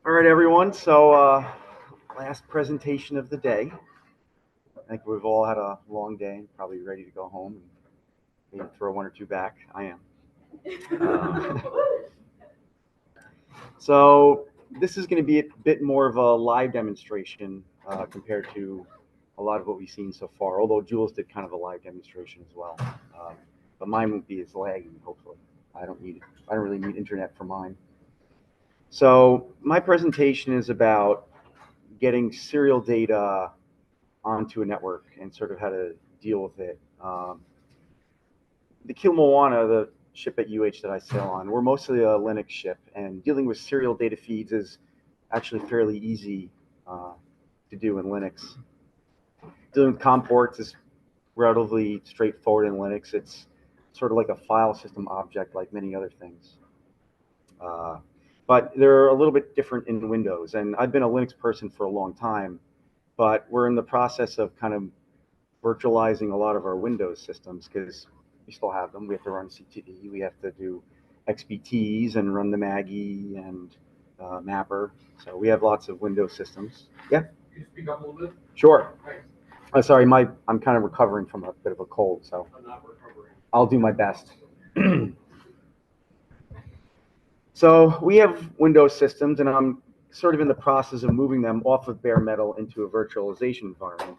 All right, everyone. So, last presentation of the day. I think we've all had a long day, probably ready to go home and maybe throw one or two back. I am. Uh, so, this is going to be a bit more of a live demonstration compared to a lot of what we've seen so far, although Jules did kind of a live demonstration as well. But mine won't be as laggy, hopefully. I don't really need internet for mine. So, my presentation is about getting serial data onto a network and sort of how to deal with it. The Kilmoana, the ship at UH that I sail on, we're mostly a Linux ship, and dealing with serial data feeds is actually fairly easy to do in Linux. Dealing with COM ports is relatively straightforward in Linux. It's sort of like a file system object like many other things. But they're a little bit different in Windows, and I've been a Linux person for a long time, but we're in the process of kind of virtualizing a lot of our Windows systems because we still have them. We have to run CTD, we have to do XBTs and run the Maggie and Mapper. So we have lots of Windows systems. Yeah? Can you speak up a little bit? Sure. Thanks. Sorry, I'm kind of recovering from a bit of a cold, so I'm not recovering. I'll do my best. So we have Windows systems, and I'm sort of in the process of moving them off of bare metal into a virtualization environment.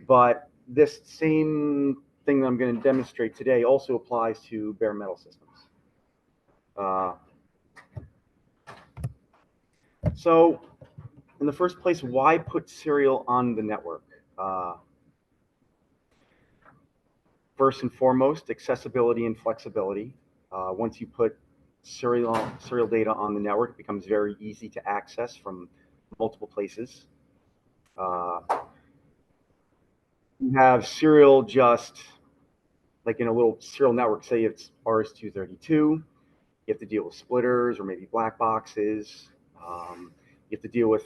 But this same thing that I'm going to demonstrate today also applies to bare metal systems. So in the first place, why put serial on the network? First and foremost, accessibility and flexibility. Once you put serial data on the network, it becomes very easy to access from multiple places. You have serial just like in a little serial network, say it's RS-232, you have to deal with splitters or maybe black boxes. You have to deal with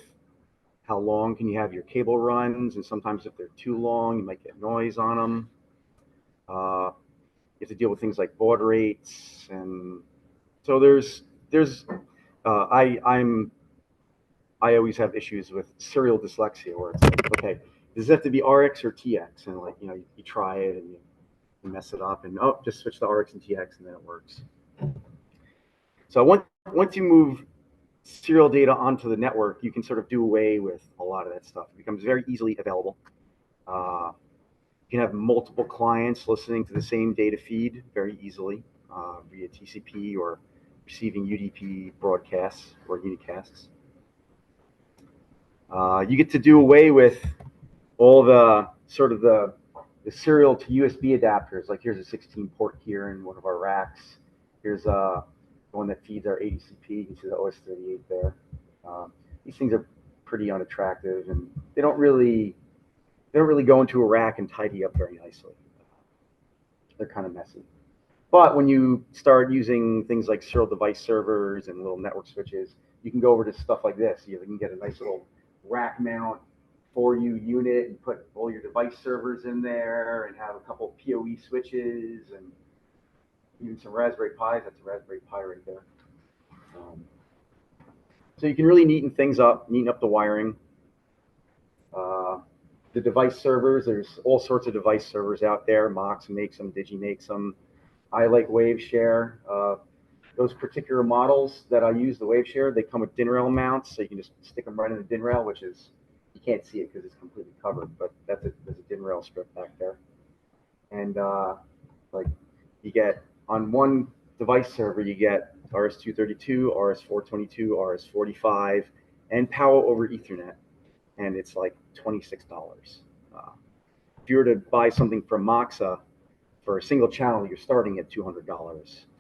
how long can you have your cable runs, and sometimes if they're too long, you might get noise on them. You have to deal with things like baud rates, and so I always have issues with serial dyslexia where it's like, okay, does it have to be RX or TX? And like, you try it and you mess it up, and just switch to RX and TX and then it works. So once you move serial data onto the network, you can sort of do away with a lot of that stuff. It becomes very easily available. You can have multiple clients listening to the same data feed very easily via TCP or receiving UDP broadcasts or unicasts. You get to do away with all the sort of the serial to USB adapters. Like here's a 16 port here in one of our racks. Here's the one that feeds our ADCP. You can see the OS38 there. These things are pretty unattractive, and they don't really go into a rack and tidy up very nicely. They're kind of messy. But when you start using things like serial device servers and little network switches, you can go over to stuff like this. You can get a nice little rack mount for you unit and put all your device servers in there and have a couple PoE switches and even some Raspberry Pis. That's a Raspberry Pi right there. So you can really neaten up the wiring. The device servers, there's all sorts of device servers out there. Mox makes them, Digi makes them. I like WaveShare. Those particular models that I use, the WaveShare, they come with DIN rail mounts, so you can just stick them right in the DIN rail, which is, you can't see it because it's completely covered, but there's a DIN rail strip back there. And like you get on one device server, you get RS-232, RS-422, RS-45, and power over Ethernet, and it's like $26. If you were to buy something from Moxa for a single channel, you're starting at $200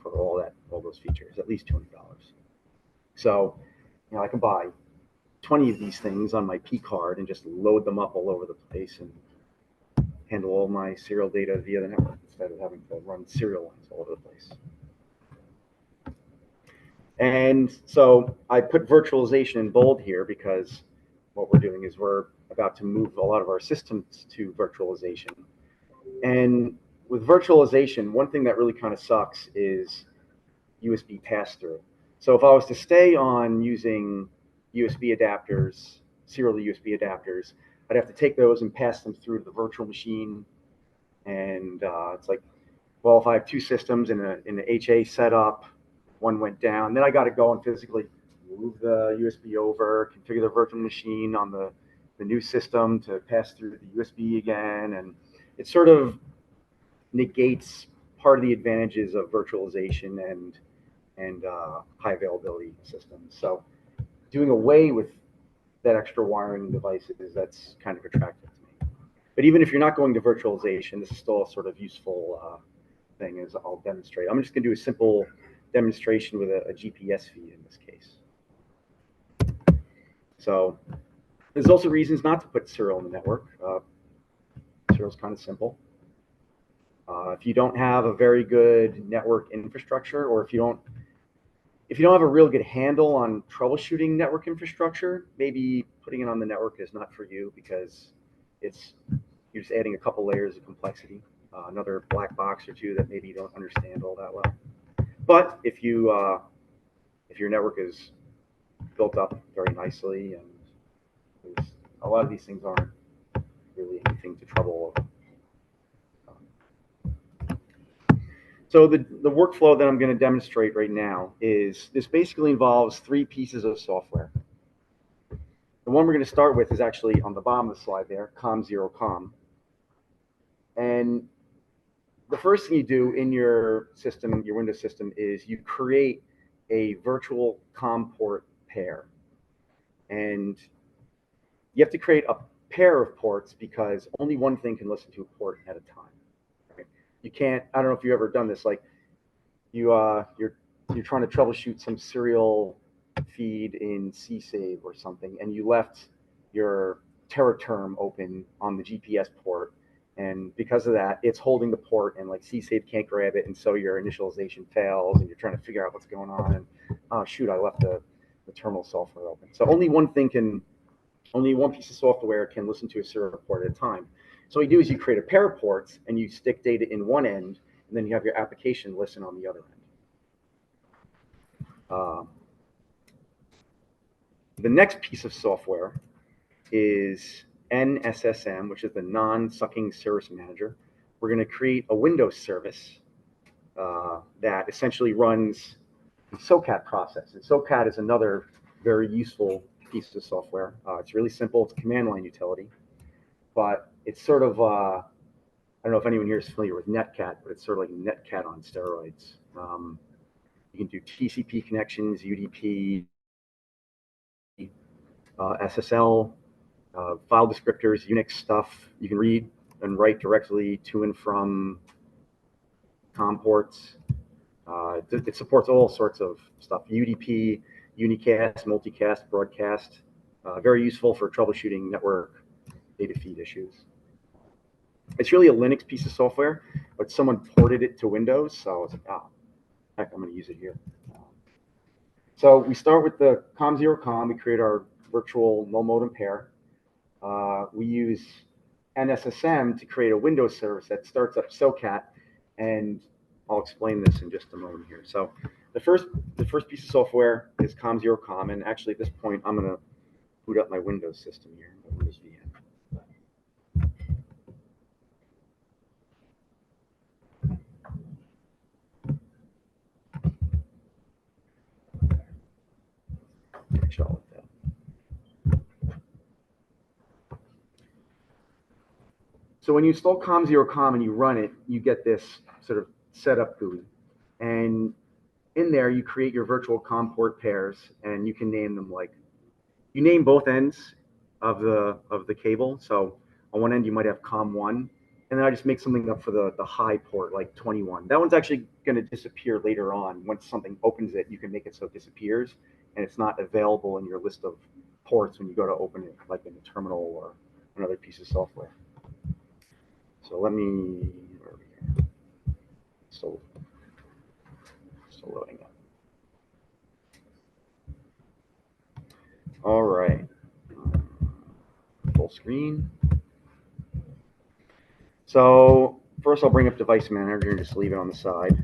for all those features, at least $200. So, I can buy 20 of these things on my P card and just load them up all over the place and handle all my serial data via the network instead of having to run serial lines all over the place. And so I put virtualization in bold here because what we're doing is we're about to move a lot of our systems to virtualization. And with virtualization, one thing that really kind of sucks is USB pass-through. So if I was to stay on using USB adapters, serial USB adapters. I'd have to take those and pass them through the virtual machine. And it's like, well, if I have two systems in an HA setup, one went down, then I got to go and physically move the USB over, configure the virtual machine on the new system to pass through the USB again. And it sort of negates part of the advantages of virtualization and high availability systems. So doing away with that extra wiring devices, that's kind of attractive to me. But even if you're not going to virtualization, this is still a sort of useful thing, as I'll demonstrate. I'm just going to do a simple demonstration with a GPS feed in this case. So there's also reasons not to put serial in the network. Serial is kind of simple. If you don't have a very good network infrastructure, or if you don't have a real good handle on troubleshooting network infrastructure, maybe putting it on the network is not for you, because you're just adding a couple layers of complexity, another black box or two that maybe you don't understand all that well. But if your network is built up very nicely, and a lot of these things aren't really anything to trouble over. So the workflow that I'm going to demonstrate right now this basically involves three pieces of software. The one we're going to start with is actually on the bottom of the slide there, COM0COM. And the first thing you do in your system, your Windows system, is you create a virtual COM port pair. And you have to create a pair of ports because only one thing can listen to a port at a time. You can't, I don't know if you've ever done this, like you're trying to troubleshoot some serial feed in CSAVE or something, and you left your Terra term open on the GPS port, and because of that, it's holding the port, and like CSAVE can't grab it, and so your initialization fails, and you're trying to figure out what's going on, and oh shoot, I left the terminal software open. So only one piece of software can listen to a serial port at a time. So what you do is you create a pair of ports, and you stick data in one end, and then you have your application listen on the other end. The next piece of software is NSSM, which is the non-sucking service manager. We're going to create a Windows service that essentially runs the SOCAT process. And SOCAT is another very useful piece of software. It's really simple. It's a command line utility. But it's sort of, I don't know if anyone here is familiar with Netcat, but it's sort of like Netcat on steroids. You can do TCP connections, UDP, SSL, file descriptors, Unix stuff. You can read and write directly to and from COM ports. It supports all sorts of stuff. UDP, unicast, multicast, broadcast. Very useful for troubleshooting network data feed issues. It's really a Linux piece of software, but someone ported it to Windows, so I was like, oh, heck, I'm going to use it here. So we start with the COM0COM. We create our virtual null modem pair. We use NSSM to create a Windows service that starts up SOCAT, and I'll explain this in just a moment here. So the first piece of software is COM0COM, and actually at this point I'm going to boot up my Windows system here, Windows VM. So when you install COM0COM and you run it, you get this sort of setup GUI. And in there, you create your virtual COM port pairs, and you can name them like, you name both ends of the cable. So on one end, you might have COM1, and then I just make something up for the high port, like 21. That one's actually going to disappear later on. Once something opens it, you can make it so it disappears, and it's not available in your list of ports when you go to open it, like in a terminal or another piece of software. So let me, where are we here? Still loading up. All right, full screen. So first I'll bring up Device Manager and just leave it on the side.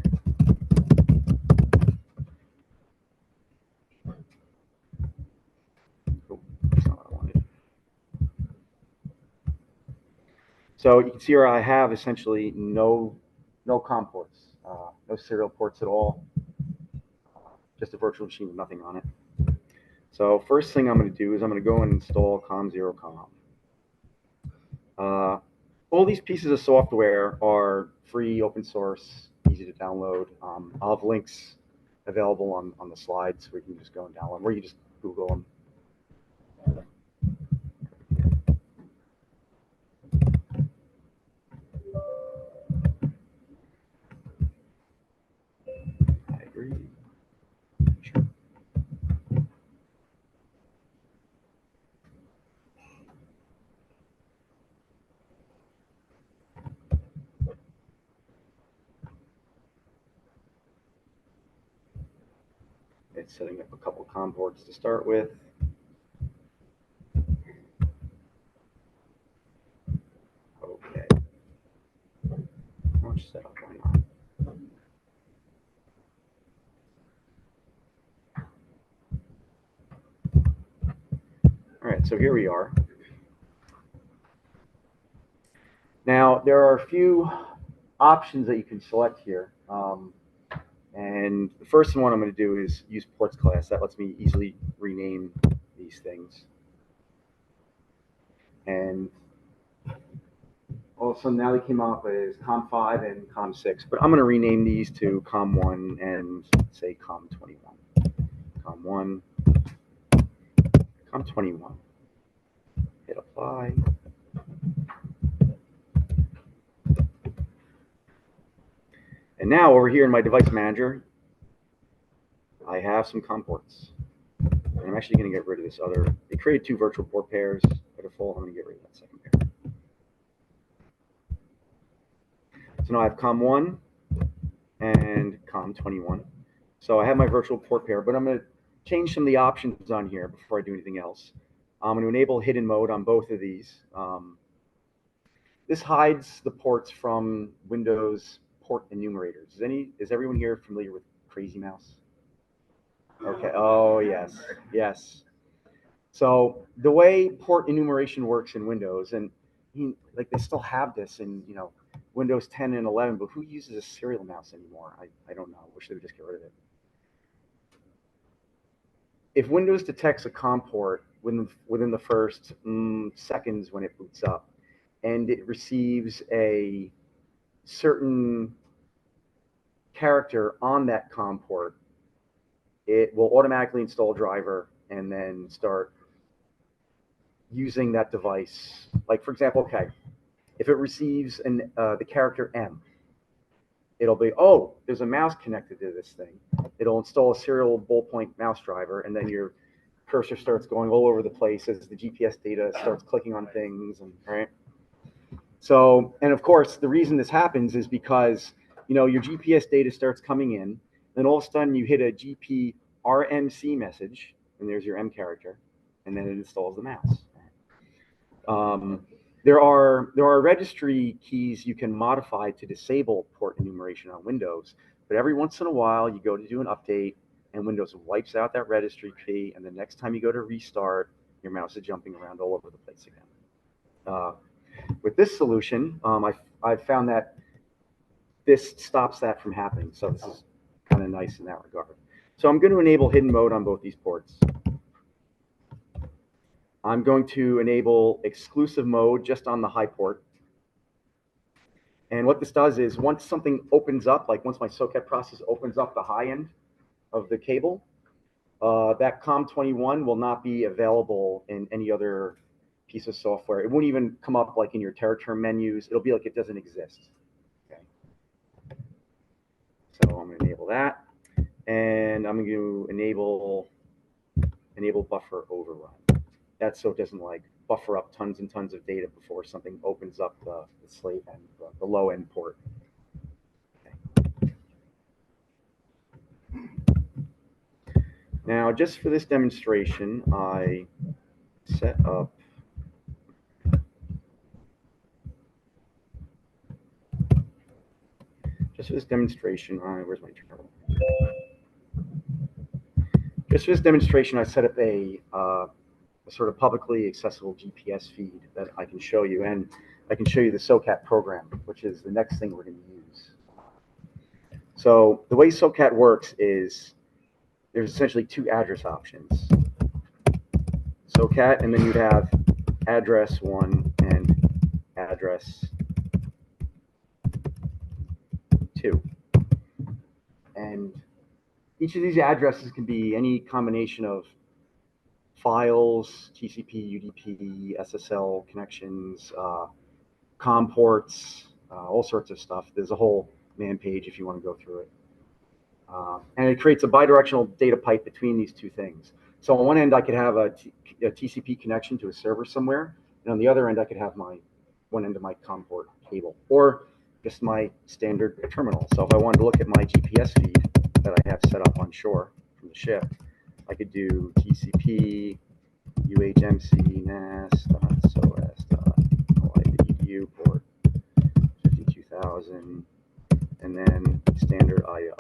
So you can see here I have essentially no COM ports, no serial ports at all, just a virtual machine with nothing on it. So first thing I'm going to do is I'm going to go and install COM0COM. All these pieces of software are free, open source, easy to download. I'll have links available on the slides where you can just go and download them, or you just Google them. I agree. Sure. It's setting up a couple COM ports to start with. Okay. Launch setup, why not? All right, so here we are. Now, there are a few options that you can select here. And the first one I'm going to do is use ports class. That lets me easily rename these things. And all of a sudden now they came up as COM5 and COM6. But I'm going to rename these to COM1 and say COM21. COM1, COM21. Hit apply. And now over here in my device manager, I have some COM ports. And I'm actually going to get rid of this other. They created two virtual port pairs by default. I'm going to get rid of that second pair. So now I have COM1 and COM21. So I have my virtual port pair, but I'm going to change some of the options on here before I do anything else. I'm going to enable hidden mode on both of these. This hides the ports from Windows port enumerators. Is everyone here familiar with Crazy Mouse? Okay. Oh, yes. Yes. So the way port enumeration works in Windows, and like they still have this in Windows 10 and 11, but who uses a serial mouse anymore? I don't know. I wish they would just get rid of it. If Windows detects a COM port within the first seconds when it boots up, and it receives a certain character on that COM port, it will automatically install a driver and then start using that device. Like, for example, okay, if it receives the character M, it'll be, oh, there's a mouse connected to this thing. It'll install a serial ballpoint mouse driver, and then your cursor starts going all over the place as the GPS data starts clicking on things, and right? So, and of course, the reason this happens is because, your GPS data starts coming in, then all of a sudden you hit a GPRMC message, and there's your M character, and then it installs the mouse. There are registry keys you can modify to disable port enumeration on Windows, but every once in a while you go to do an update, and Windows wipes out that registry key, and the next time you go to restart, your mouse is jumping around all over the place again. With this solution, I've found that this stops that from happening. So this is kind of nice in that regard. So I'm going to enable hidden mode on both these ports. I'm going to enable exclusive mode just on the high port. And what this does is once something opens up, like once my socket process opens up the high end of the cable, that COM21 will not be available in any other piece of software. It won't even come up like in your TerraTerm menus. It'll be like it doesn't exist. Okay. So I'm going to enable that, and I'm going to enable buffer overrun. That's so it doesn't like buffer up tons and tons of data before something opens up the slave end, the low end port. Okay. Now, just for this demonstration, I set up just for this demonstration. Where's my terminal? Just for this demonstration, I set up a sort of publicly accessible GPS feed that I can show you. And I can show you the SOCAT program, which is the next thing we're going to use. So the way SOCAT works is there's essentially two address options. SOCAT, and then you'd have address 1 and address 2. And each of these addresses can be any combination of files, TCP, UDP, SSL connections, COM ports, all sorts of stuff. There's a whole man page if you want to go through it. And it creates a bidirectional data pipe between these two things. So on one end, I could have a TCP connection to a server somewhere, and on the other end, I could have my one end of my COM port cable, or just my standard terminal. So if I wanted to look at my GPS feed that I have set up on shore from the ship, I could do TCP UHMC nas.sos.hawaii.edu port 52000, and then standard IO.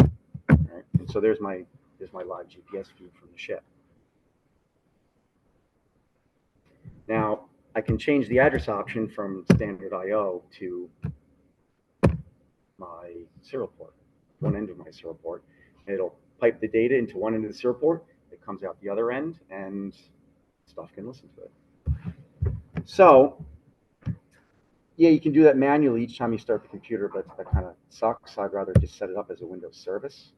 Right? And so there's my live GPS feed from the ship. Now I can change the address option from standard IO to my serial port, one end of my serial port. It'll pipe the data into one end of the serial port. It comes out the other end, and stuff can listen to it. So yeah, you can do that manually each time you start the computer, but that kind of sucks. I'd rather just set it up as a Windows service.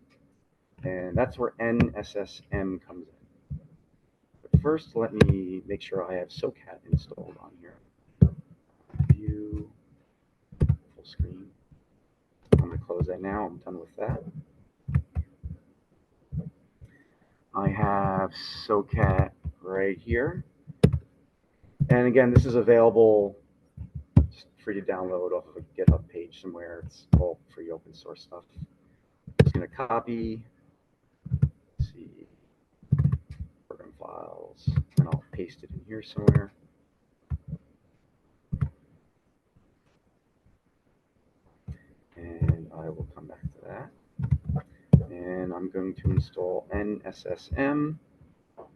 And that's where NSSM comes in. But first, let me make sure I have SOCAT installed on here. View, full screen. I'm going to close that now. I'm done with that. I have SOCAT right here. And again, this is available, just free to download off of a GitHub page somewhere. It's all free open source stuff. I'm just going to copy, see, program files, and I'll paste it in here somewhere. And I will come back to that. And I'm going to install NSSM. Where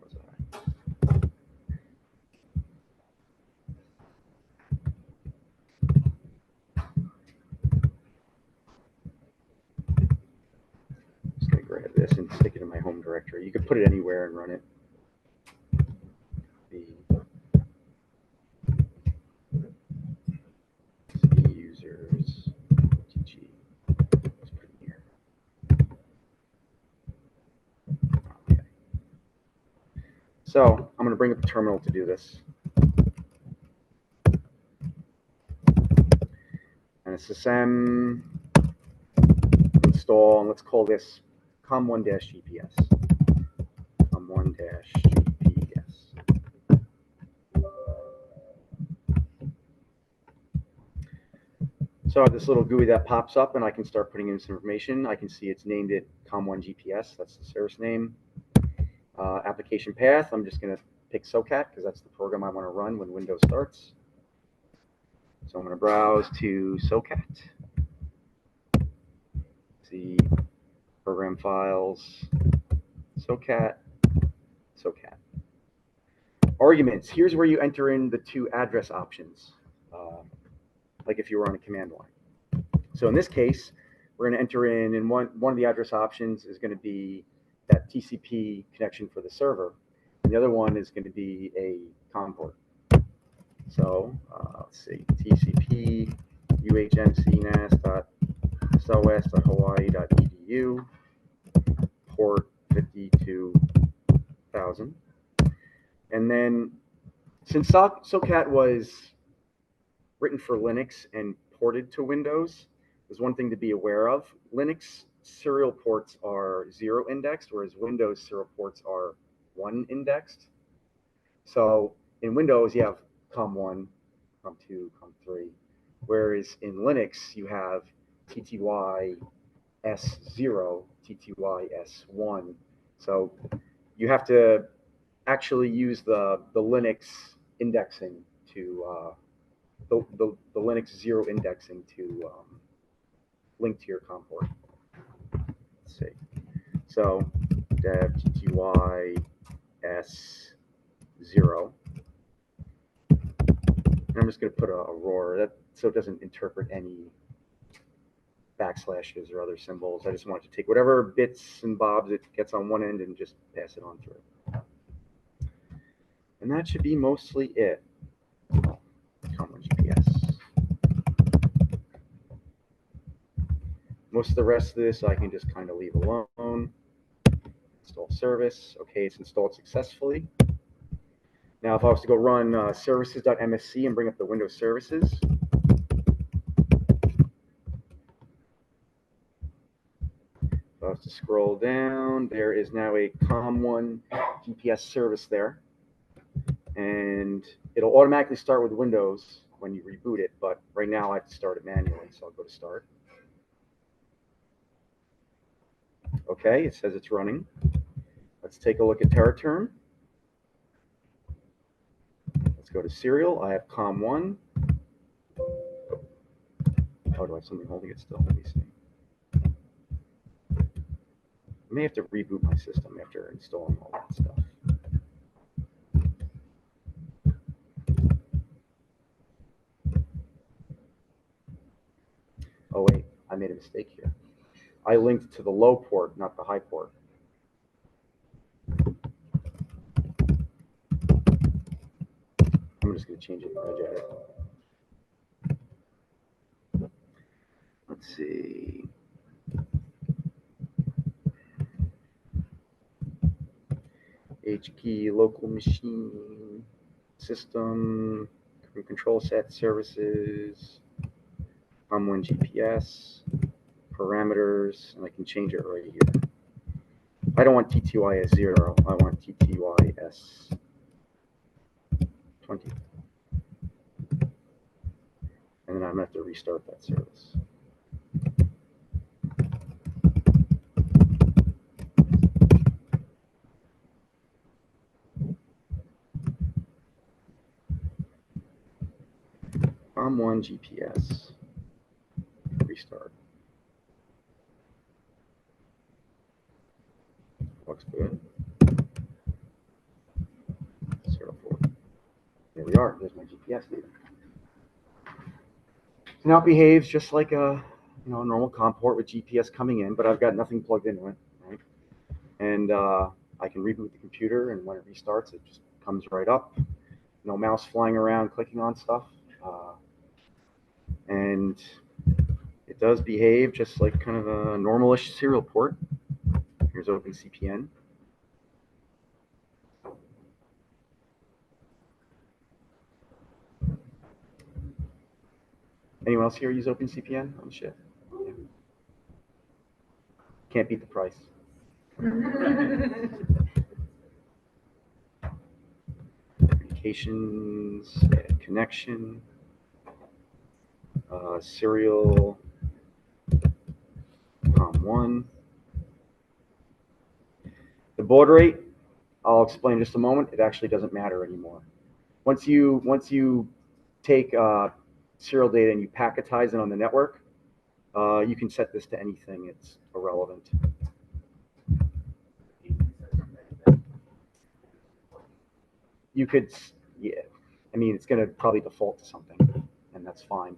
was I? Just going to grab this and stick it in my home directory. You could put it anywhere and run it. C users TG. Let's put it here. Okay. So I'm going to bring up the terminal to do this. NSSM install, and let's call this COM1-GPS. COM1-GPS. So I have this little GUI that pops up, and I can start putting in some information. I can see it's named it COM1-GPS. That's the service name. Application path, I'm just going to pick SOCAT because that's the program I want to run when Windows starts. So I'm going to browse to SOCAT. See program files, SOCAT, SOCAT. Arguments, here's where you enter in the two address options, like if you were on a command line. So in this case, we're going to enter in one of the address options is going to be that TCP connection for the server, and the other one is going to be a COM port. So let's see, TCP UHMC nas.sos.hawaii.edu port 52000. And then since SOCAT was written for Linux and ported to Windows, there's one thing to be aware of. Linux serial ports are 0 indexed, whereas Windows serial ports are 1 indexed. So in Windows, you have COM1, COM2, COM3, whereas in Linux, you have TTY S0, TTY S1. So you have to actually use the Linux indexing to, the Linux 0 indexing to link to your COM port. Let's see. So dev TTY S0. And I'm just going to put a roar that so it doesn't interpret any backslashes or other symbols. I just want to take whatever bits and bobs it gets on one end and just pass it on through. And that should be mostly it. Common GPS. Most of the rest of this I can just kind of leave alone. Install service. Okay, it's installed successfully. Now, if I was to go run services.msc and bring up the Windows services, if I was to scroll down, there is now a COM1 GPS service there. And it'll automatically start with Windows when you reboot it, but right now I have to start it manually, so I'll go to Start. Okay, it says it's running. Let's take a look at TerraTerm. Let's go to Serial. I have COM1. Oh, do I have something holding it still? Let me see. I may have to reboot my system after installing all that stuff. Oh, wait, I made a mistake here. I linked to the low port, not the high port. I'm just going to change it in Edit. Let's see. H key, local machine, system, control set services, COM1 GPS, parameters, and I can change it right here. I don't want TTY as 0, I want TTY as 20. And then I'm going to have to restart that service. COM1 GPS, restart. Looks good. 04. There we are. There's my GPS data. So now it behaves just like a normal COM port with GPS coming in, but I've got nothing plugged into it, right? And I can reboot the computer, and when it restarts, it just comes right up. No mouse flying around clicking on stuff, and it does behave just like kind of a normalish serial port. Here's OpenCPN. Anyone else here use OpenCPN on the ship? Yeah. Can't beat the price. Communications, add connection, serial, COM1. The baud rate, I'll explain in just a moment. It actually doesn't matter anymore. Once you take serial data and you packetize it on the network, you can set this to anything. It's irrelevant. You could, yeah. I mean, it's going to probably default to something, and that's fine.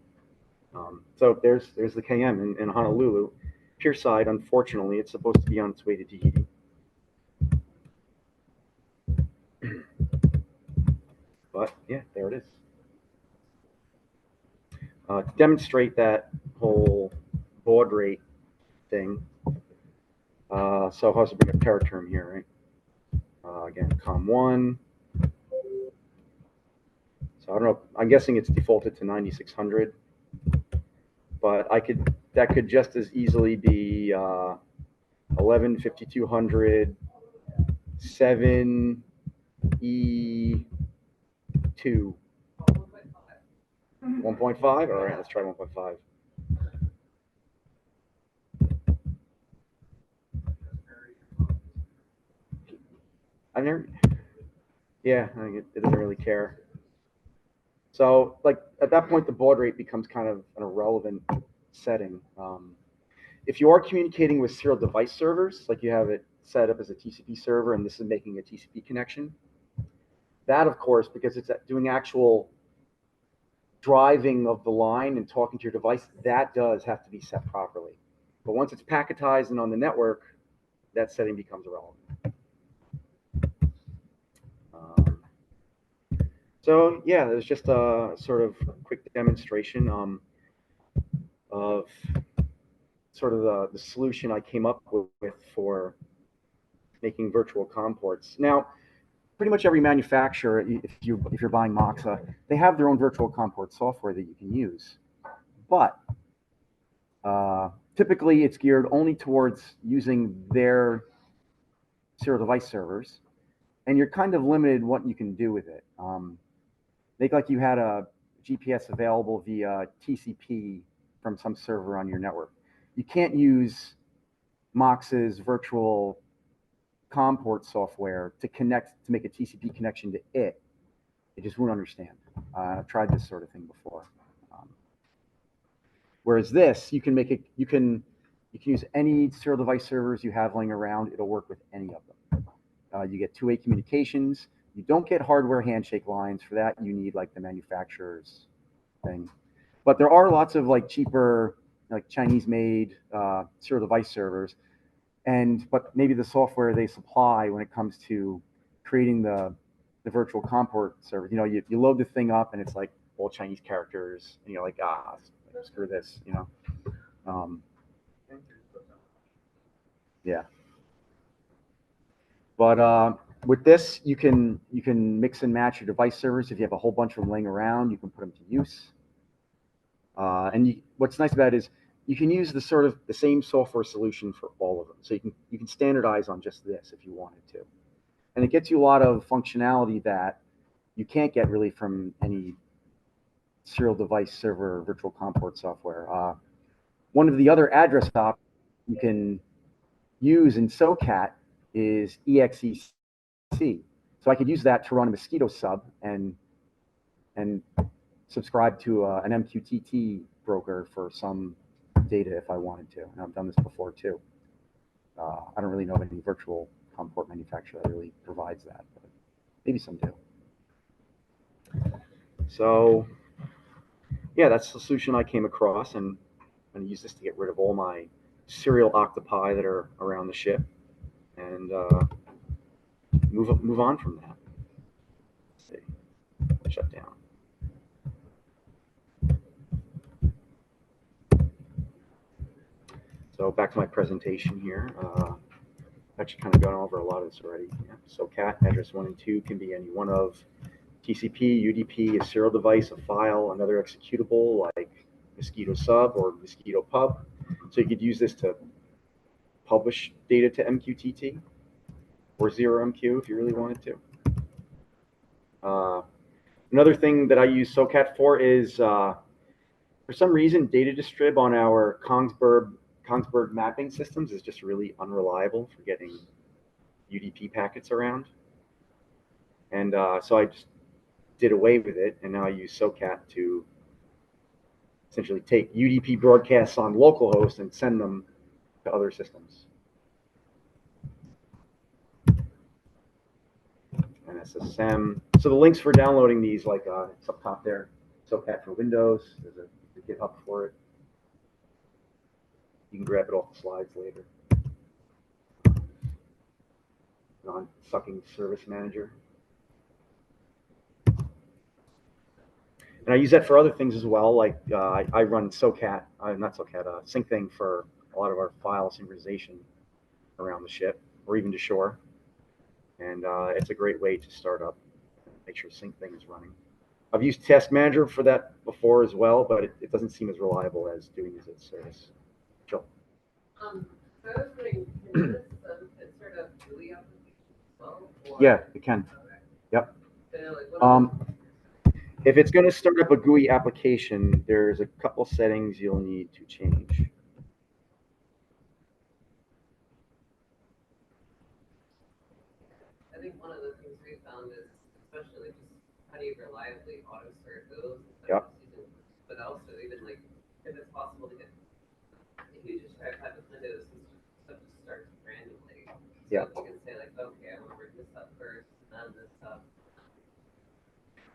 So there's the KM in Honolulu. Pier side, unfortunately, it's supposed to be on its way to Tahiti. But yeah, there it is. To demonstrate that whole baud rate thing, so how's it bring up TerraTerm here, right? Again, COM1. So I don't know. I'm guessing it's defaulted to 9600, but that could just as easily be 11 5200 7 E2 1.5. All right, let's try 1.5. I never. Yeah, it doesn't really care. So, like at that point, the baud rate becomes kind of an irrelevant setting. If you are communicating with serial device servers, like you have it set up as a TCP server, and this is making a TCP connection, that of course, because it's doing actual driving of the line and talking to your device, that does have to be set properly. But once it's packetized and on the network, that setting becomes irrelevant. Um, so yeah, there's just a sort of quick demonstration of sort of the solution I came up with for making virtual COM ports. Now, pretty much every manufacturer, if you're buying Moxa, they have their own virtual COM port software that you can use. But typically, it's geared only towards using their serial device servers, and you're kind of limited what you can do with it. Think like you had a GPS available via TCP from some server on your network. You can't use Mox's virtual COM port software to make a TCP connection to it. It just won't understand. I've tried this sort of thing before. Whereas this, you can use any serial device servers you have laying around. It'll work with any of them. You get two-way communications. You don't get hardware handshake lines. For that, you need like the manufacturer's thing. But there are lots of like cheaper, like Chinese-made serial device servers, but maybe the software they supply when it comes to creating the virtual COM port server, you load the thing up and it's like all Chinese characters, and you're like, screw this, yeah. But with this, you can mix and match your device servers. If you have a whole bunch of them laying around, you can put them to use. What's nice about it is you can use the same software solution for all of them. So you can standardize on just this if you wanted to, and it gets you a lot of functionality that you can't get really from any serial device server virtual COM port software. One of the other address options you can use in SOCAT is EXEC. So I could use that to run a Mosquito sub and subscribe to an MQTT broker for some data if I wanted to. And I've done this before too. I don't really know of any virtual COM port manufacturer that really provides that, but maybe some do. So yeah, that's the solution I came across, and I'm going to use this to get rid of all my serial octopi that are around the ship, and move on from that. Let's see, shut down. So back to my presentation here. Actually kind of gone over a lot of this already. Yeah. So CAT address 1 and 2 can be any one of TCP, UDP, a serial device, a file, another executable like Mosquito sub or Mosquito pub. So you could use this to publish data to MQTT or 0MQ if you really wanted to. Another thing that I use SOCAT for is, for some reason, data distrib on our Kongsberg mapping systems is just really unreliable for getting UDP packets around. And so I just did away with it, and now I use SOCAT to essentially take UDP broadcasts on localhost and send them to other systems. And SSM. So the links for downloading these, like it's up top there, SOCAT for Windows. There's a GitHub for it. You can grab it off the slides later. Non-sucking service manager. And I use that for other things as well. Like I run SOCAT, not SOCAT, SyncThing for a lot of our file synchronization around the ship or even to shore. And it's a great way to start up, make sure SyncThing is running. I've used Task Manager for that before as well, but it doesn't seem as reliable as doing as a service. Sure. So I was wondering, can this insert a GUI application as well? Yeah, it can. Okay. Yep. So, if it's going to start up a GUI application, there's a couple settings you'll need to change. I think one of the things we found is, especially just how do you reliably auto start those? Yep. But also even like if it's possible to get, if you just try to type with Windows, stuff just starts randomly. So Yeah. you can say like, okay, I want to bring this up first, and then this up.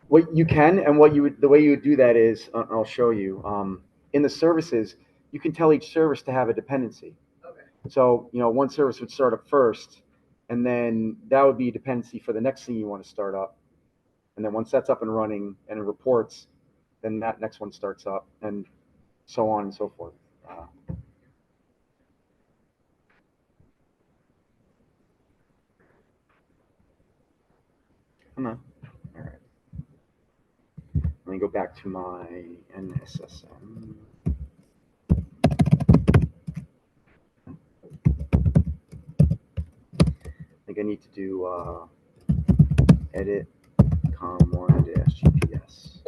What you can, and what you would, the way you would do that is, I'll show you. In the services, you can tell each service to have a dependency. Okay. So, one service would start up first, and then that would be a dependency for the next thing you want to start up. And then once that's up and running and it reports, then that next one starts up, and so on and so forth. Come on. All right. Let me go back to my NSSM. I think I need to do edit com1-GPS.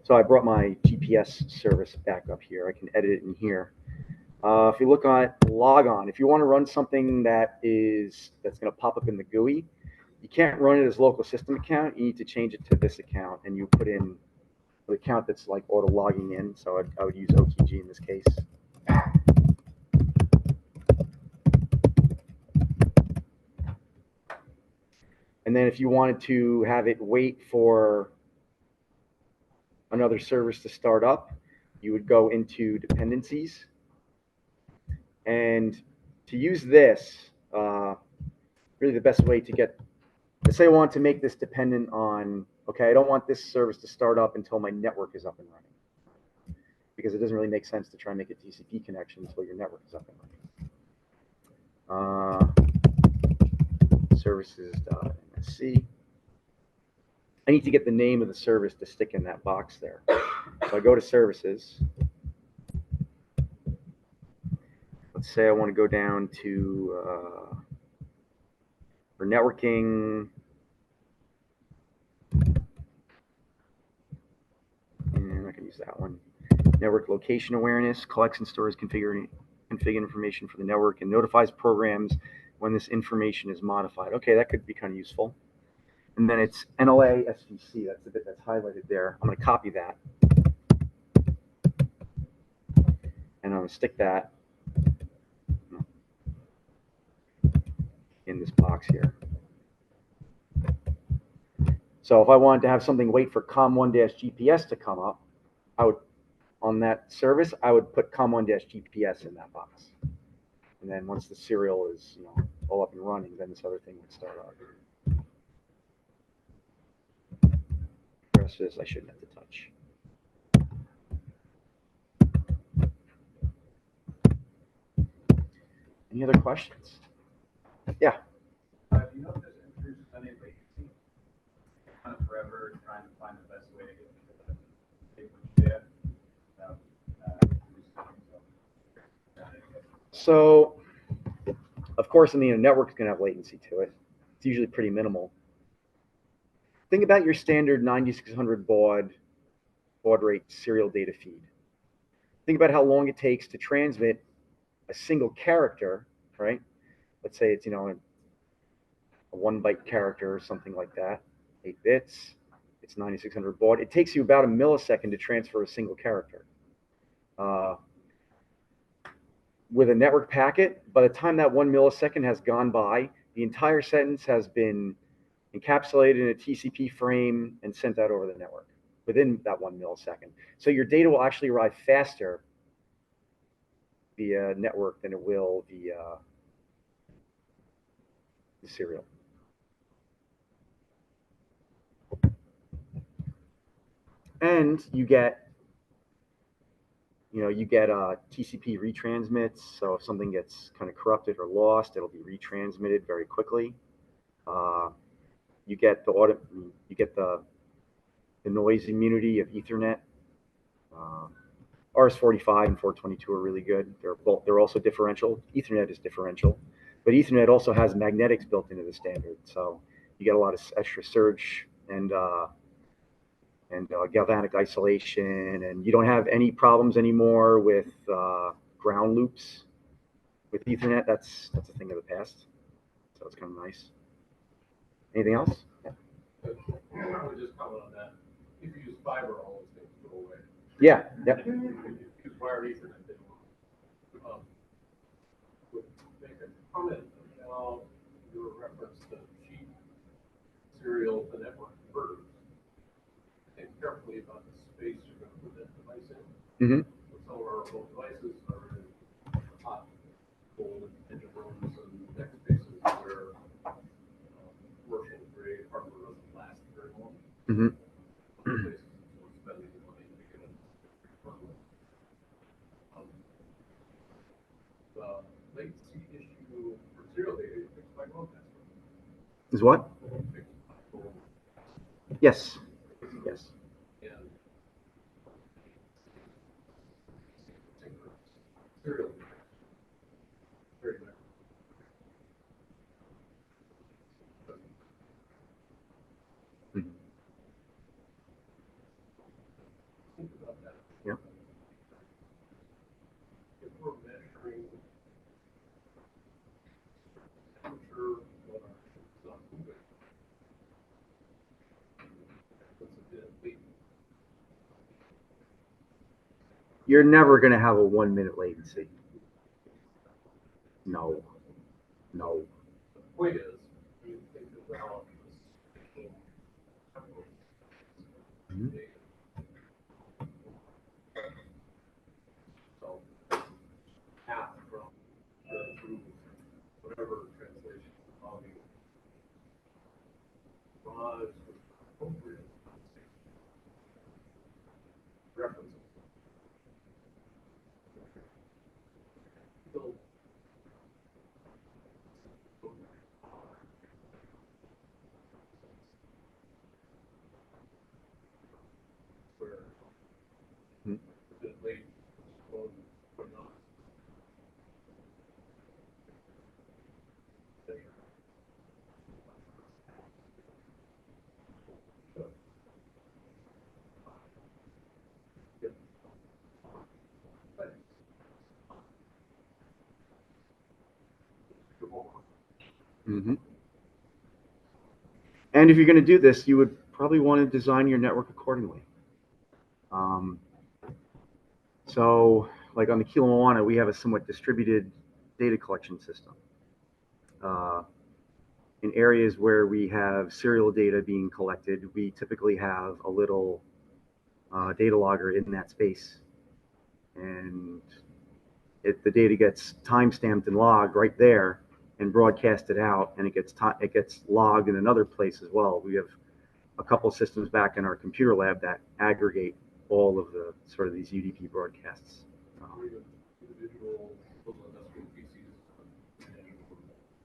So I brought my GPS service back up here. I can edit it in here. If you look at logon, if you want to run something that's going to pop up in the GUI, you can't run it as local system account. You need to change it to this account, and you put in the account that's like auto logging in. So I would use OTG in this case. And then if you wanted to have it wait for another service to start up, you would go into dependencies. And to use this, really the best way to get, let's say I want to make this dependent on, okay, I don't want this service to start up until my network is up and running, because it doesn't really make sense to try and make a TCP connection until your network is up and running. Services.msc. I need to get the name of the service to stick in that box there. So I go to services. Let's say I want to go down to for networking, and I can use that one. Network location awareness collects and stores config information for the network and notifies programs when this information is modified. Okay, that could be kind of useful. And then it's NLA SVC. That's the bit that's highlighted there. I'm going to copy that, and I'm going to stick that in this box here. So if I wanted to have something wait for com1-GPS to come up, I would, on that service, I would put com1-GPS in that box. And then once the serial is, all up and running, then this other thing would start up. The rest of this I shouldn't have to touch. Any other questions? Yeah. Do you know if there's introduced any latency? Kind of forever trying to find the best way to get to the data. So, of course, a network is going to have latency to it. It's usually pretty minimal. Think about your standard 9600 baud rate serial data feed. Think about how long it takes to transmit a single character, right? Let's say it's, a 1 byte character or something like that, 8 bits. It's 9600 baud. It takes you about a millisecond to transfer a single character. With a network packet, by the time that 1 millisecond has gone by, the entire sentence has been encapsulated in a TCP frame and sent out over the network within that 1 millisecond. So your data will actually arrive faster via network than it will via the serial. And you get TCP retransmits. So if something gets kind of corrupted or lost, it'll be retransmitted very quickly. You get the noise immunity of Ethernet. RS-45 and 422 are really good. They're also differential. Ethernet is differential, but Ethernet also has magnetics built into the standard, so you get a lot of extra surge and galvanic isolation, and you don't have any problems anymore with ground loops with Ethernet. That's a thing of the past, so it's kind of nice. Anything else? I would just comment on that. If you use fiber, all those things go away. Yeah. Yep. If you use wired Ethernet, they would make a comment about your reference to cheap Mm-hmm. Some of our mobile devices are in hot, cold engine rooms and deck spaces where commercial grade hardware doesn't last very long. Mm-hmm. Other places we're spending money to get it permanent. The latency issue for serial data is fixed by broadcast. Is what? Fixed by phone. Yes. Yes. And serial data. Very nice. Mm-hmm. Think about that. Yep. If we're measuring temperature when our ship's not moving, that's a bit late. You're never going to have a 1 minute latency. No. No. The point is, you think about this Mhm. so half from to whatever translation volume drives with appropriate references. So where Mhm. a bit late, well, we're not. Mm-hmm. And if you're going to do this, you would probably want to design your network accordingly. So, like on the Kilo Moana, we have a somewhat distributed data collection system. In areas where we have serial data being collected, we typically have a little data logger in that space. And the data gets timestamped and logged right there and broadcasted out, and it gets logged in another place as well. We have a couple of systems back in our computer lab that aggregate all of the sort of these UDP broadcasts. Or even individual little industrial PCs.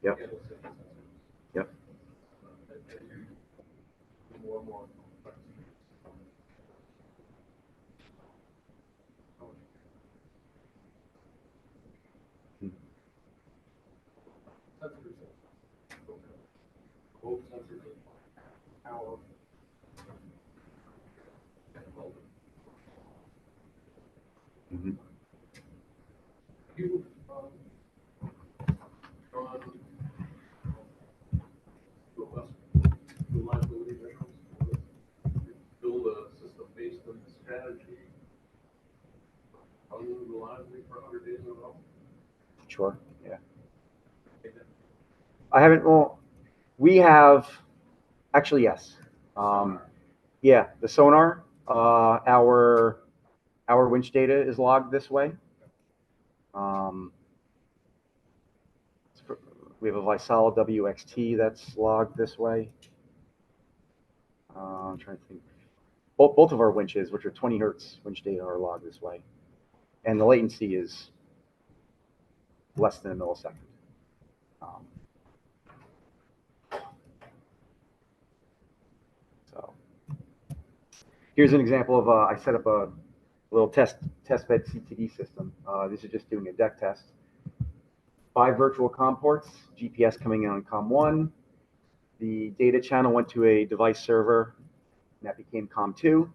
Yep. Yep. And you more and more complex. Sensors. Both sensors are power. Mm-hmm. You drawn reliability measures, build a system based on the strategy, unreliably for 100 days in a row. Sure. Yeah. I haven't. Well, we have actually yes. Yeah, the sonar. Our winch data is logged this way. We have a Visala WXT that's logged this way. I'm trying to think. Both of our winches, which are 20 hertz winch data, are logged this way, and the latency is less than a millisecond. So here's an example of I set up a little test bed CTD system. This is just doing a deck test. 5 virtual COM ports, GPS coming in on COM 1. The data channel went to a device server, and that became COM 2.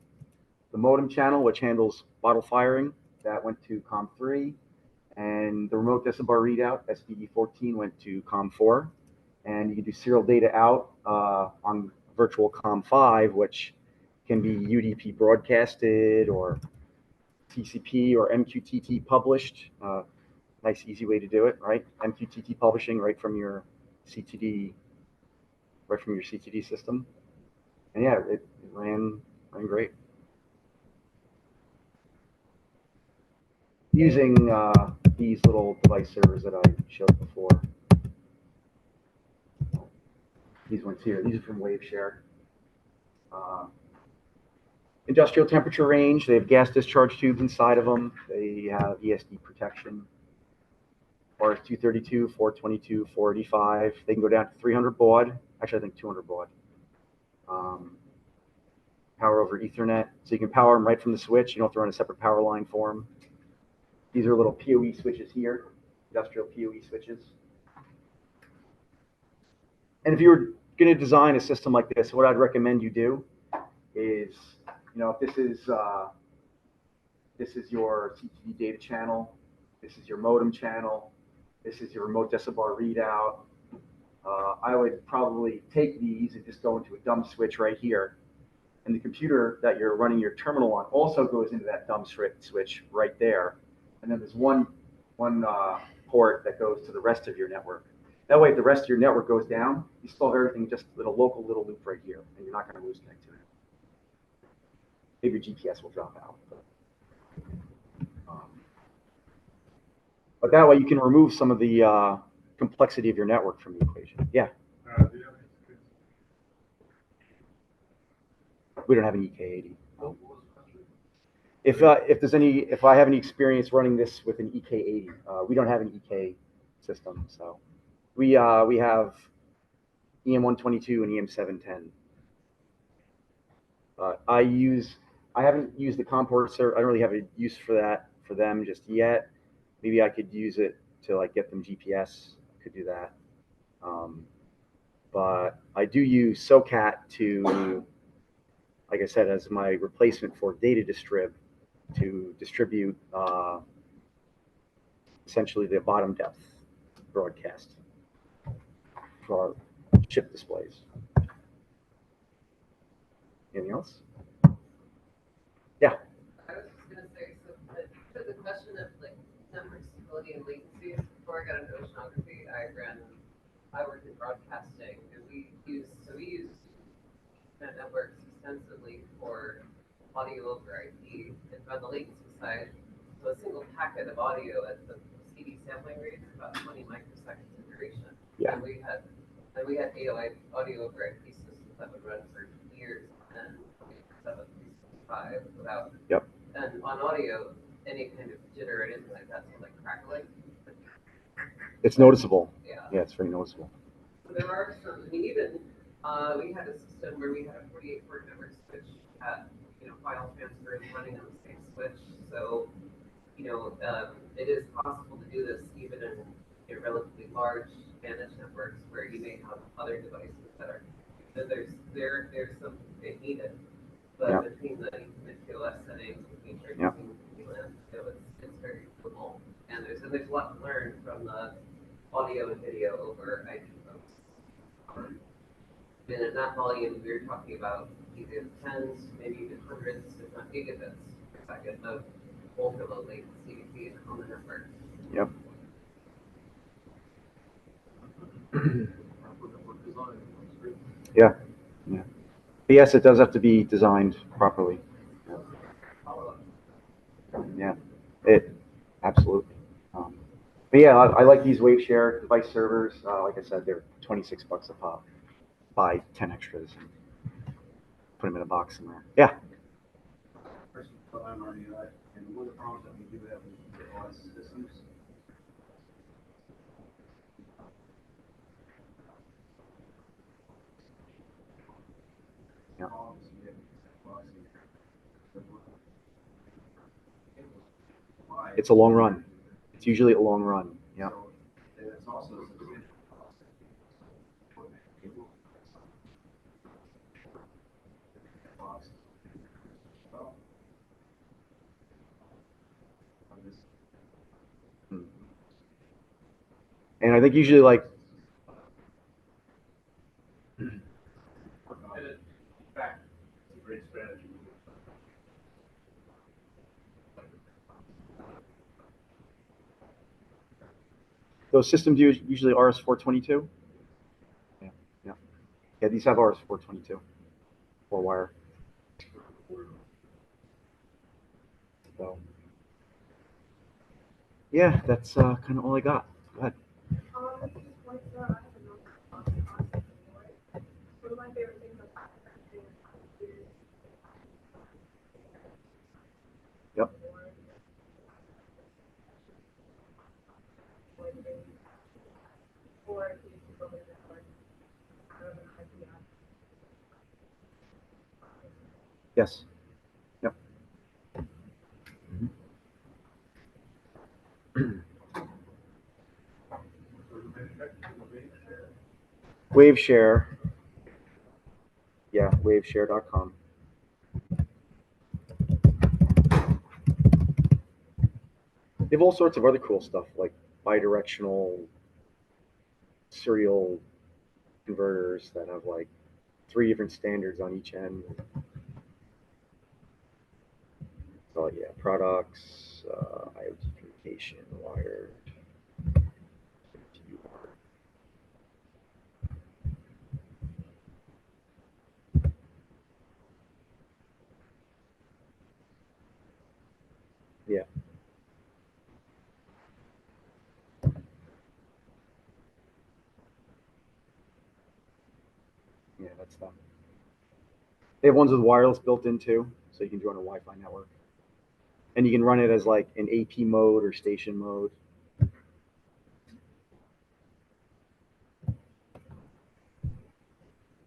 The modem channel, which handles bottle firing, that went to COM 3. And the remote decibar readout, SPD14, went to COM 4. And you can do serial data out on virtual COM 5, which can be UDP broadcasted or TCP or MQTT published. Nice, easy way to do it, right? MQTT publishing right from your CTD, system. And yeah, it ran great. using these little device servers that I showed before. These ones here, these are from WaveShare. Industrial temperature range, they have gas discharge tubes inside of them. They have ESD protection. RS 232, 422, 485. They can go down to 300 baud. Actually, I think 200 baud. Power over Ethernet. So you can power them right from the switch. You don't have to run a separate power line for them. These are little PoE switches here, industrial PoE switches. And if you were going to design a system like this, what I'd recommend you do is, if this is your CTV data channel, this is your modem channel, this is your remote decibel readout, I would probably take these and just go into a dumb switch right here. And the computer that you're running your terminal on also goes into that dumb switch right there. And then there's one port that goes to the rest of your network. That way, if the rest of your network goes down, you still have everything just in a local little loop right here, and you're not going to lose connectivity. Maybe your GPS will drop out. But that way, you can remove some of the complexity of your network from the equation. Yeah. We don't have an EK80. If I have any experience running this with an EK80, we don't have an EK system, so we have EM122 and EM710. I haven't used the COM port server. I don't really have a use for them just yet. Maybe I could use it to get them GPS. I could do that. But I do use SOCAT to, like I said, as my replacement for data distrib to distribute essentially the bottom depth broadcast for our chip displays. Anything else? Yeah. I was just gonna say, so to the question of network stability and latency, before I got into oceanography, I worked in broadcasting, and we use networks extensively for audio over IP, and on the latency side, so a single packet of audio at the CD sampling rate is about 20 microseconds in duration. Yeah. And we had audio over IP systems that would run for years and 7.5 without. Yep. And on audio, any kind of jitter or anything like that, so crackling. It's noticeable. Yeah. Yeah, it's very noticeable. So there are some, even we had a system where we had a 48 port network switch at file transfers running on the same switch. So it is possible to do this even in relatively large managed networks where you may have other devices that are. There's some they need it, but yeah. between the TOS settings, between using VLAN, it's very doable. And there's a lot to learn from the audio and video over IP folks. And in that volume, we were talking about either tens, maybe even hundreds, if not gigabits per second of ultra low latency being on the network. Yep. Yeah. Yeah. But yes, it does have to be designed properly. Yeah. It absolutely. But yeah, I like these WaveShare device servers. Like I said, they're $26 a pop. Buy 10 extras and put them in a box somewhere. Yeah. And one of the problems that we do have with OS systems. Yeah. It's a long run. It's usually a long run. Yeah. So it's also a substantial cost. And I think usually In fact, it's a great strategy. those systems usually RS-422. Yeah, yeah, yeah. These have RS-422, 4-wire. So yeah, that's kind of all I got. Go ahead. Yep. Yes. Yep. Waveshare. Yeah, waveshare.com. They have all sorts of other cool stuff like bidirectional serial converters that have like 3 different standards on each end. So yeah, products, IoT communication, wired. Yeah, yeah, that's them. They have ones with wireless built in too, so you can join a Wi-Fi network, and you can run it as like an AP mode or station mode.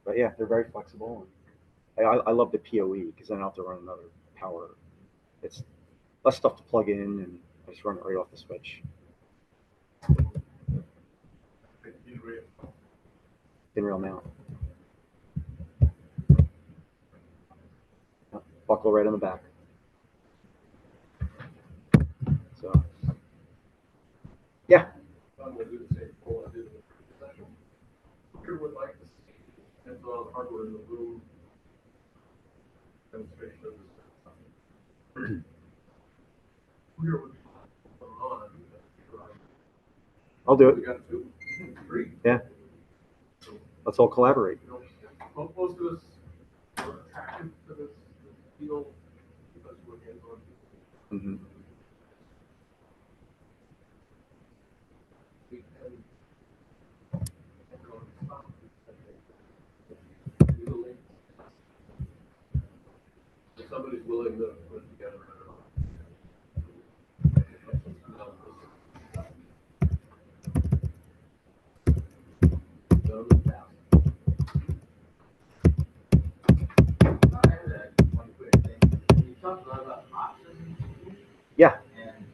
But yeah, they're very flexible, and I love the PoE because I don't have to run another power. It's less stuff to plug in, and I just run it right off the switch. In real mount. Buckle right on the back. So yeah. I'm gonna do the same poll I did in the previous session. Who would like to see hands-on hardware in the room demonstration of this? Where would be on? I'll do We it. got 2, 3. Yeah. Let's all collaborate. You know, most of us are attracted to this field because we're hands-on people. Mm-hmm. We can stop. If somebody's willing to put it together, I don't know. One quick thing. You talked a lot about options, Yeah. and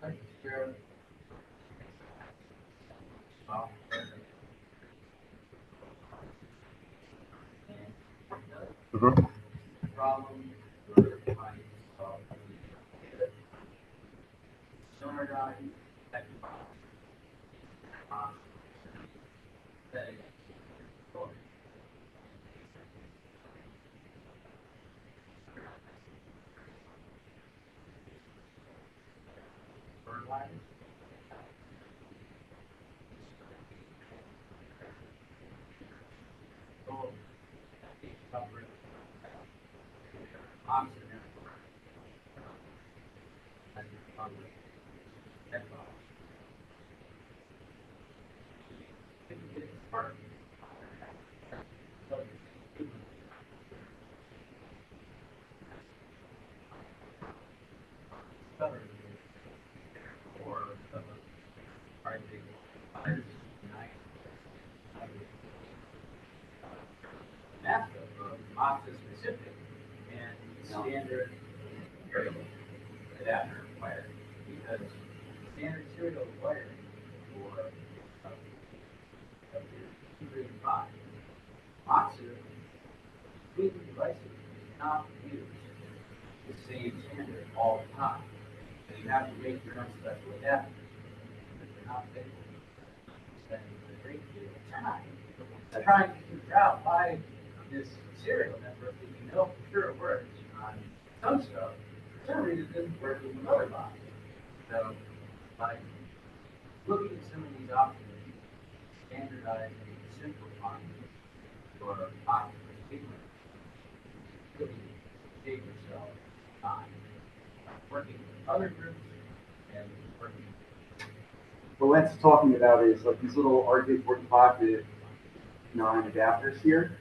I can share software and Mm-hmm. problems we're trying to solve. Standardize, uh, that fertilizer. So, cover oxygen and cover that part. Cover or are they fires night? NASA oxygen specific and standard variable adapter wire because standard serial wiring for two and five oxygen completely devices cannot use the same standard all the time. And you have to make your own special adapter. If you're not able to spend a great deal of time trying to figure out why this serial network that you know for sure works on some stuff, for some reason it doesn't work with another box. So by looking at some of these options, standardizing simplifying for optimal treatment, really save yourself time. Working with other groups what Lance is talking about is like these little RJ45 to 9 adapters here.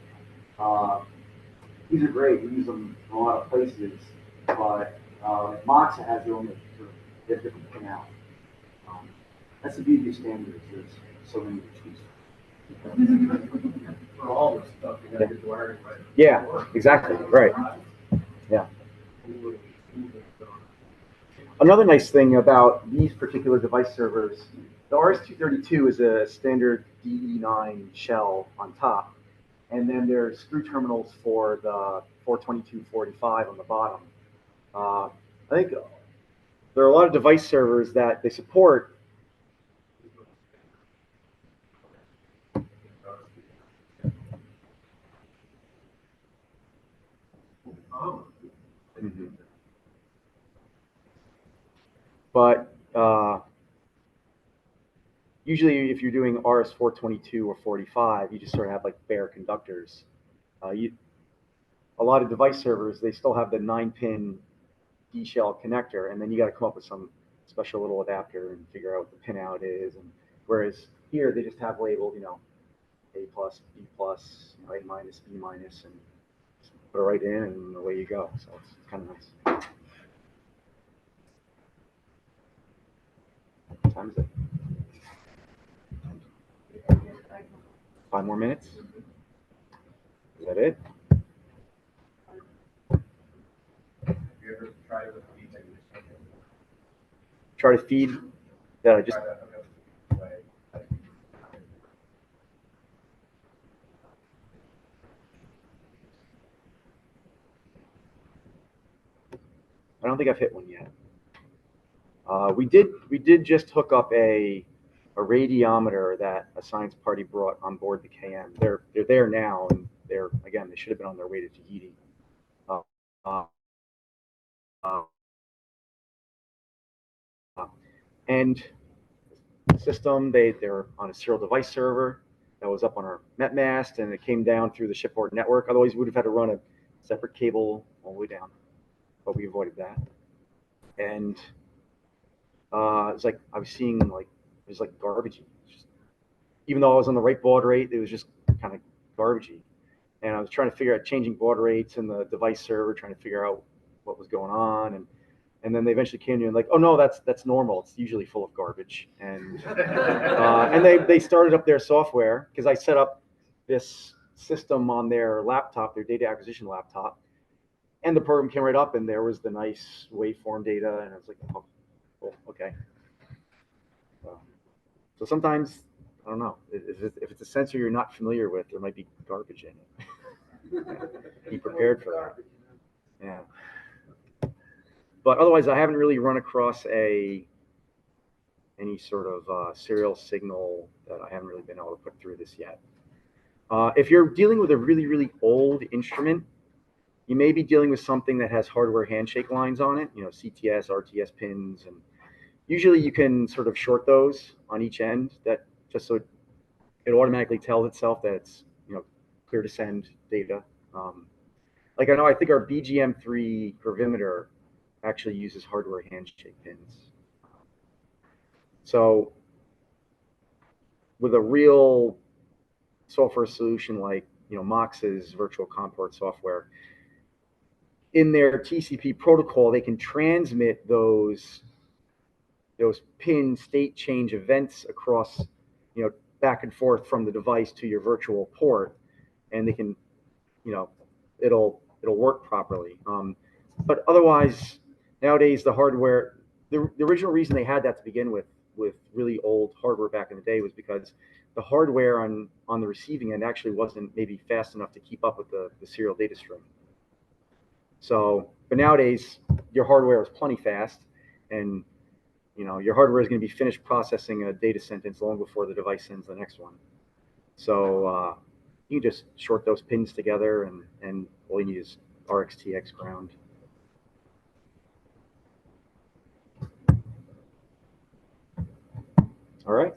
These are great. We use them in a lot of places, but like Moxa has their own sort of they have different pin out. That's the beauty of standards. There's so many to choose For all this stuff, you gotta get the wiring right. Yeah, exactly. Right. Yeah. Another nice thing about these particular device servers, the RS-232 is a standard DE9 shell on top, and then there's screw terminals for the 422/45 on the bottom. I think there are a lot of device servers that they support. Mhm. But usually, if you're doing RS-422 or 45, you just sort of have like bare conductors. A lot of device servers, they still have the 9-pin D shell connector, and then you got to come up with some special little adapter and figure out what the pin out is. And whereas here, they just have labeled, A plus, B plus, A minus, B minus, and just put it right in, and away you go. So it's kind of nice. What time is it? 5 more minutes? Is that it? You ever try to feed it? Try to feed. Yeah, just. I don't think I've hit one yet. We did just hook up a radiometer that a science party brought on board the KM. They're there now, and they should have been on their way to Tahiti. And the system, they're on a serial device server that was up on our MetMast, and it came down through the shipboard network. Otherwise, we would have had to run a separate cable all the way down, but we avoided that. And it's like I was seeing like it was like garbagey. Even though I was on the right baud rate, it was just kind of garbagey. And I was trying to figure out changing baud rates in the device server, trying to figure out what was going on. And then they eventually came to me and like, oh no, that's normal. It's usually full of garbage. And they started up their software because I set up this system on their laptop, their data acquisition laptop, and the program came right up and there was the nice waveform data, and I was like, oh, cool, okay. So sometimes, I don't know, if it's a sensor you're not familiar with, there might be garbage in it. Be prepared for that. Yeah. But otherwise, I haven't really run across any sort of serial signal that I haven't really been able to put through this yet. If you're dealing with a really, really old instrument, you may be dealing with something that has hardware handshake lines on it, CTS, RTS pins, and usually you can sort of short those on each end, that just so it automatically tells itself that it's clear to send data. Like I think our BGM3 gravimeter actually uses hardware handshake pins. So with a real software solution like Mox's virtual COM port software, in their TCP protocol, they can transmit those pin state change events across, back and forth from the device to your virtual port, and they can, it'll work properly. But otherwise, nowadays the hardware, the original reason they had that to begin with really old hardware back in the day was because the hardware on the receiving end actually wasn't maybe fast enough to keep up with the serial data stream. So, but nowadays your hardware is plenty fast, and your hardware is going to be finished processing a data sentence long before the device sends the next one. So you can just short those pins together, and all you need is RxTX ground. All right.